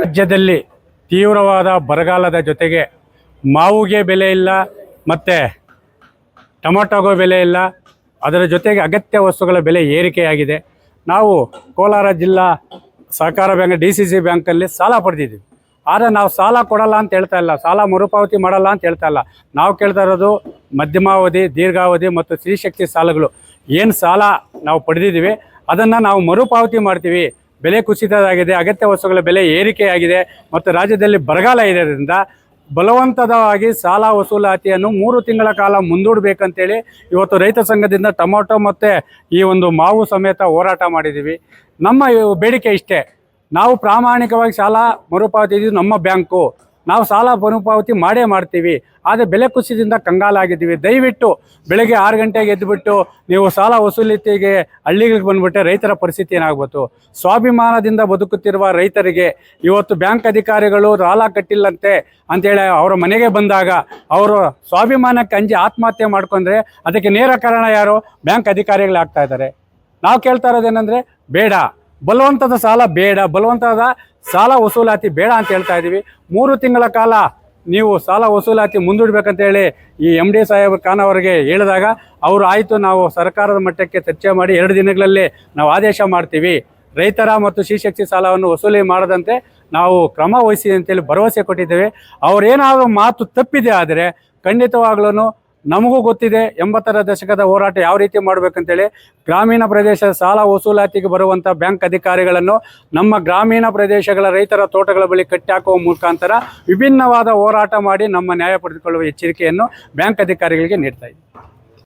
ರಾಜ್ಯದಲ್ಲಿ ತೀವ್ರವಾದ ಬರಗಾಲದ ಜೊತೆಗೆ ಮಾವಿಗೆ ಬೆಲೆ ಇಲ್ಲ ಮತ್ತು ಟೊಮೊಟೊಗೂ ಬೆಲೆ ಇಲ್ಲ. ಅದರ ಜೊತೆಗೆ ಅಗತ್ಯ ವಸ್ತುಗಳ ಬೆಲೆ ಏರಿಕೆಯಾಗಿದೆ. ನಾವು ಕೋಲಾರ ಜಿಲ್ಲಾ ಸಹಕಾರ ಬ್ಯಾಂಕ್ DCC ಬ್ಯಾಂಕಲ್ಲಿ ಸಾಲ ಪಡೆದಿದ್ದೀವಿ. ಆದರೆ ನಾವು ಸಾಲ ಕೊಡಲ್ಲ ಅಂತ ಹೇಳ್ತಾ ಇಲ್ಲ, ಸಾಲ ಮರುಪಾವತಿ ಮಾಡಲ್ಲ ಅಂತ ಹೇಳ್ತಾ ಇಲ್ಲ. ನಾವು ಕೇಳ್ತಾ ಇರೋದು ಮಧ್ಯಮಾವಧಿ, ದೀರ್ಘಾವಧಿ ಮತ್ತು ಸ್ತ್ರೀಶಕ್ತಿ ಸಾಲಗಳು ಏನು ಸಾಲ ನಾವು ಪಡೆದಿದ್ದೀವಿ ಅದನ್ನು ನಾವು ಮರುಪಾವತಿ ಮಾಡ್ತೀವಿ. ಬೆಲೆ ಕುಸಿತವಾಗಿದೆ, ಅಗತ್ಯ ವಸ್ತುಗಳ ಬೆಲೆ ಏರಿಕೆಯಾಗಿದೆ ಮತ್ತು ರಾಜ್ಯದಲ್ಲಿ ಬರಗಾಲ ಇರೋದ್ರಿಂದ ಬಲವಂತವಾಗಿ ಸಾಲ ವಸೂಲಾತಿಯನ್ನು 3 ತಿಂಗಳ ಕಾಲ ಮುಂದೂಡಬೇಕಂತೇಳಿ ಇವತ್ತು ರೈತ ಸಂಘದಿಂದ ಟೊಮೊಟೊ ಮತ್ತು ಈ ಒಂದು ಮಾವು ಸಮೇತ ಹೋರಾಟ ಮಾಡಿದ್ದೀವಿ. ನಮ್ಮ ಬೇಡಿಕೆ ಇಷ್ಟೇ, ನಾವು ಪ್ರಾಮಾಣಿಕವಾಗಿ ಸಾಲ ಮರುಪಾವತಿ ನಮ್ಮ ಬ್ಯಾಂಕು, ನಾವು ಸಾಲ ಮರುಪಾವತಿ ಮಾಡೇ ಮಾಡ್ತೀವಿ. ಆದರೆ ಬೆಲೆ ಕುಸಿತದಿಂದ ಕಂಗಾಲಾಗಿದ್ದೀವಿ. ದಯವಿಟ್ಟು ಬೆಳಗ್ಗೆ 6 ಗಂಟೆಗೆ ಎದ್ದುಬಿಟ್ಟು ನೀವು ಸಾಲ ವಸೂಲಿತಿಗೆ ಹಳ್ಳಿಗಳಿಗೆ ಬಂದುಬಿಟ್ಟೆ ರೈತರ ಪರಿಸ್ಥಿತಿ ಏನಾಗ್ಬೋದು? ಸ್ವಾಭಿಮಾನದಿಂದ ಬದುಕುತ್ತಿರುವ ರೈತರಿಗೆ ಇವತ್ತು ಬ್ಯಾಂಕ್ ಅಧಿಕಾರಿಗಳು ಸಾಲ ಕಟ್ಟಿಲ್ಲಂತೆ ಅಂಥೇಳಿ ಅವರ ಮನೆಗೆ ಬಂದಾಗ ಅವರು ಸ್ವಾಭಿಮಾನಕ್ಕೆ ಅಂಜಿ ಆತ್ಮಹತ್ಯೆ ಮಾಡ್ಕೊಂಡ್ರೆ ಅದಕ್ಕೆ ನೇರ ಕಾರಣ ಯಾರು? ಬ್ಯಾಂಕ್ ಅಧಿಕಾರಿಗಳೇ ಆಗ್ತಾ ಇದ್ದಾರೆ. ನಾವು ಕೇಳ್ತಾ ಇರೋದೇನೆಂದರೆ ಬೇಡ, ಬಲವಂತದ ಸಾಲ ಬೇಡ, ಬಲವಂತದ ಸಾಲ ವಸೂಲಾತಿ ಬೇಡ ಅಂತ ಹೇಳ್ತಾ ಇದ್ದೀವಿ. 3 ತಿಂಗಳ ಕಾಲ ನೀವು ಸಾಲ ವಸೂಲಾತಿ ಮುಂದೂಡಬೇಕಂತೇಳಿ ಈ MD ಸಾಹೇಬ್ ಖಾನ್ ಅವರಿಗೆ ಹೇಳಿದಾಗ ಅವರು ಆಯಿತು, ನಾವು ಸರ್ಕಾರದ ಮಟ್ಟಕ್ಕೆ ಚರ್ಚೆ ಮಾಡಿ 2 ದಿನಗಳಲ್ಲಿ ನಾವು ಆದೇಶ ಮಾಡ್ತೀವಿ, ರೈತರ ಮತ್ತು ಸ್ತ್ರೀಶಕ್ತಿ ಸಾಲವನ್ನು ವಸೂಲಿ ಮಾಡದಂತೆ ನಾವು ಕ್ರಮ ವಹಿಸಿ ಅಂತೇಳಿ ಭರವಸೆ ಕೊಟ್ಟಿದ್ದೇವೆ. ಅವರೇನಾದರೂ ಮಾತು ತಪ್ಪಿದೆ ಆದರೆ ಖಂಡಿತವಾಗ್ಲೂ ನಮಗೂ ಗೊತ್ತಿದೆ 80ರ ದಶಕದ ಹೋರಾಟ ಯಾವ ರೀತಿ ಮಾಡಬೇಕಂತೇಳಿ. ಗ್ರಾಮೀಣ ಪ್ರದೇಶದ ಸಾಲ ವಸೂಲಾತಿಗೆ ಬರುವಂಥ ಬ್ಯಾಂಕ್ ಅಧಿಕಾರಿಗಳನ್ನು ನಮ್ಮ ಗ್ರಾಮೀಣ ಪ್ರದೇಶಗಳ ರೈತರ ತೋಟಗಳ ಬಳಿ ಕಟ್ಟಾಕುವ ಮುಖಾಂತರ ವಿಭಿನ್ನವಾದ ಹೋರಾಟ ಮಾಡಿ ನಮ್ಮ ನ್ಯಾಯ ಪಡೆದುಕೊಳ್ಳುವ ಎಚ್ಚರಿಕೆಯನ್ನು ಬ್ಯಾಂಕ್ ಅಧಿಕಾರಿಗಳಿಗೆ ನೀಡ್ತಾ ಇದ್ದೀವಿ.